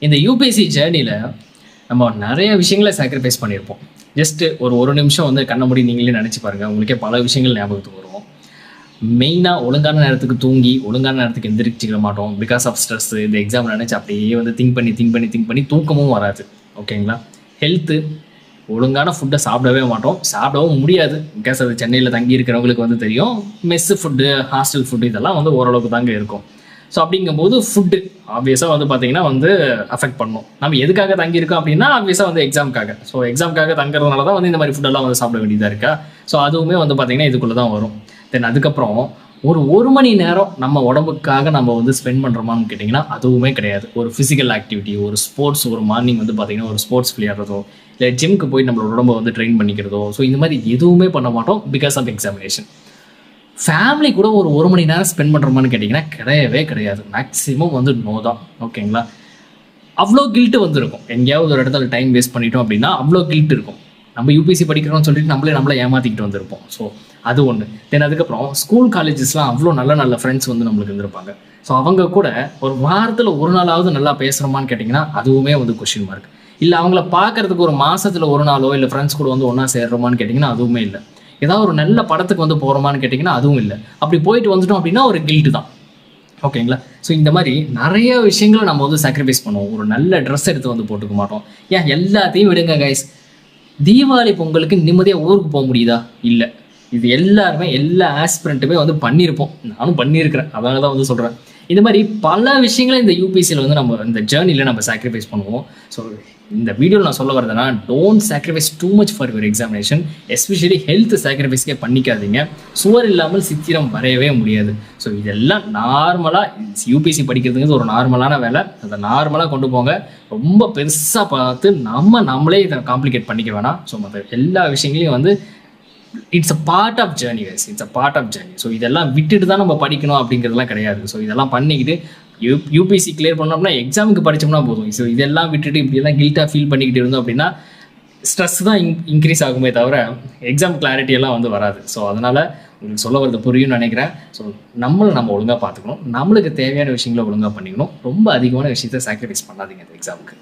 இந்த யூபிஎஸ்சி ஜேர்னியில் நம்ம நிறைய விஷயங்களை சாக்ரிஃபைஸ் பண்ணியிருப்போம். ஜஸ்ட்டு ஒரு நிமிஷம் வந்து கண்ண மூடி நீங்களே நினச்சி பாருங்கள், உங்களுக்கே பல விஷயங்கள் ஞாபகத்துக்கு வரும். மெயினாக ஒழுங்கான நேரத்துக்கு தூங்கி ஒழுங்கான நேரத்துக்கு எந்திரிச்சிக்க மாட்டோம். பிகாஸ் ஆஃப் ஸ்ட்ரெஸ் இந்த எக்ஸாம் நினச்சி அப்படியே வந்து திங்க் பண்ணி தூக்கமும் வராது. ஓகேங்களா? ஹெல்த்து, ஒழுங்கான ஃபுட்டை சாப்பிடவே மாட்டோம், சாப்பிடவும் முடியாது. பிகாஸ் அது சென்னையில் தங்கி இருக்கிறவங்களுக்கு வந்து தெரியும். மெஸ்ஸு ஃபுட்டு, ஹாஸ்டல் ஃபுட்டு இதெல்லாம் வந்து ஓரளவுக்கு தாங்க இருக்கும். ஸோ அப்படிங்கும்போது ஃபுட்டு ஆப்வியஸாக வந்து பார்த்திங்கன்னா வந்து அஃபெக்ட் பண்ணும். நம்ம எதுக்காக தங்கியிருக்கோம் அப்படின்னா ஆப்வியஸாக வந்து எக்ஸாமுக்காக. ஸோ எக்ஸாமுக்காக தங்குறதுனால தான் வந்து இந்த மாதிரி ஃபுட்டெல்லாம் வந்து சாப்பிட வேண்டியதாக இருக்கா. ஸோ அதுவுமே வந்து பார்த்திங்கன்னா இதுக்குள்ளே தான் வரும். தென் அதுக்கப்புறம் ஒரு மணி நேரம் நம்ம உடம்புக்காக நம்ம வந்து ஸ்பெண்ட் பண்ணுறோமான்னு கேட்டிங்கன்னா அதுவுமே கிடையாது. ஒரு ஃபிசிக்கல் ஆக்டிவிட்டி, ஒரு ஸ்போர்ட்ஸ், ஒரு மார்னிங் வந்து பார்த்திங்கன்னா ஒரு ஸ்போர்ட்ஸ் விளையாடுறதோ, இல்லை ஜிம்க்கு போய் நம்மளோட உடம்பை வந்து ட்ரெயின் பண்ணிக்கிறதோ, ஸோ இந்த மாதிரி எதுவுமே பண்ண மாட்டோம் பிகாஸ் ஆஃப் எக்ஸாமினேஷன். ஃபேமிலி கூட ஒரு மணி நேரம் ஸ்பெண்ட் பண்ணுறோமான்னு கேட்டிங்கன்னா கிடையவே கிடையாது. மேக்ஸிமம் வந்து நோ தான். ஓகேங்களா? அவ்வளோ கில்ட்டு வந்துருக்கும். எங்கேயாவது ஒரு இடத்துல டைம் வேஸ்ட் பண்ணிட்டோம் அப்படின்னா அவ்வளோ கில்ட் இருக்கும். நம்ம யூபிஎஸ்சி படிக்கிறோம்னு சொல்லிட்டு நம்மளை ஏமாற்றிக்கிட்டு வந்திருப்போம். ஸோ அது ஒன்று. தென் அதுக்கப்புறம் ஸ்கூல் காலேஜஸ்லாம் அவ்வளோ நல்ல ஃப்ரெண்ட்ஸ் வந்து நம்மளுக்கு இருந்திருப்பாங்க. ஸோ அவங்க கூட ஒரு வாரத்தில் ஒரு நாளாவது நல்லா பேசுகிறோமான்னு கேட்டிங்கன்னா அதுவுமே வந்து கொஸ்டின் மார்க். இல்லை அவங்கள பார்க்கறதுக்கு ஒரு மாதத்தில் ஒரு நாளோ இல்லை ஃப்ரெண்ட்ஸ் கூட வந்து ஒன்றா சேர்றோமான்னு கேட்டிங்கன்னா அதுவுமே இல்லை. ஏதாவது ஒரு நல்ல படத்துக்கு வந்து போகிறோமான்னு கேட்டிங்கன்னா அதுவும் இல்லை. அப்படி போயிட்டு வந்துட்டோம் அப்படின்னா ஒரு கில்ட்டு தான். ஓகேங்களா? ஸோ இந்த மாதிரி நிறைய விஷயங்களை நம்ம வந்து சாக்ரிஃபைஸ் பண்ணுவோம். ஒரு நல்ல ட்ரெஸ் எடுத்து வந்து போட்டுக்க மாட்டோம். ஏன் எல்லாத்தையும் விடுங்க கைஸ், தீபாவளி பொங்கலுக்கு நிம்மதியாக ஊருக்கு போக முடியுதா? இல்லை. இது எல்லாருமே எல்லா ஆஸ்பிரண்ட்டுமே வந்து பண்ணியிருப்போம். நானும் பண்ணியிருக்கிறேன். அதனால தான் வந்து சொல்கிறேன். இந்த மாதிரி பல விஷயங்களை இந்த யூபிஎஸ்சியில் வந்து நம்ம இந்த ஜேர்னியில் நம்ம சாக்ரிஃபைஸ் பண்ணுவோம். ஸோ இந்த வீடியோவில் நான் சொல்ல வரதுன்னா, don't sacrifice too much for your examination. Especially health சாக்ரிஃபைஸ்க்கே பண்ணிக்காதீங்க. சுவர் இல்லாமல் சித்திரம் வரையவே முடியாது. ஸோ இதெல்லாம் நார்மலாக யூபிஎஸ்சி படிக்கிறதுங்கிறது ஒரு நார்மலான வேலை. அதை நார்மலாக கொண்டு போங்க. ரொம்ப பெருசாக பார்த்து நம்மளே இதை காம்ப்ளிகேட் பண்ணிக்க வேணாம். ஸோ மற்ற எல்லா விஷயங்களையும் வந்து it's a part of journey guys. It's a part of journey. So இதெல்லாம் விட்டுட்டு தான் நம்ம படிக்கணும் அப்படிங்கிறதுலாம் கிடையாது. ஸோ இதெல்லாம் பண்ணிக்கிட்டு யூபிஎஸ்சி கிளியர் பண்ணோம்னா எக்ஸாமுக்கு படித்தோம்னா போதும். ஸோ இதெல்லாம் விட்டுட்டு இப்படியெல்லாம் கில்ட்டாக ஃபீல் பண்ணிக்கிட்டு இருந்தோம் அப்படின்னா ஸ்ட்ரெஸ் தான் இன்க்ரீஸ் ஆகுமே தவிர எக்ஸாம் கிளாரிட்டி எல்லாம் வந்து வராது. ஸோ அதனால் உங்களுக்கு சொல்ல வரது புரியும்னு நினைக்கிறேன். ஸோ நம்ம ஒழுங்காக பார்த்துக்கணும். நம்மளுக்கு தேவையான விஷயங்களை ஒழுங்காக பண்ணிக்கணும். ரொம்ப அதிகமான விஷயத்தை சாக்ரிஃபைஸ் பண்ணாதீங்க இந்த எக்ஸாமுக்கு.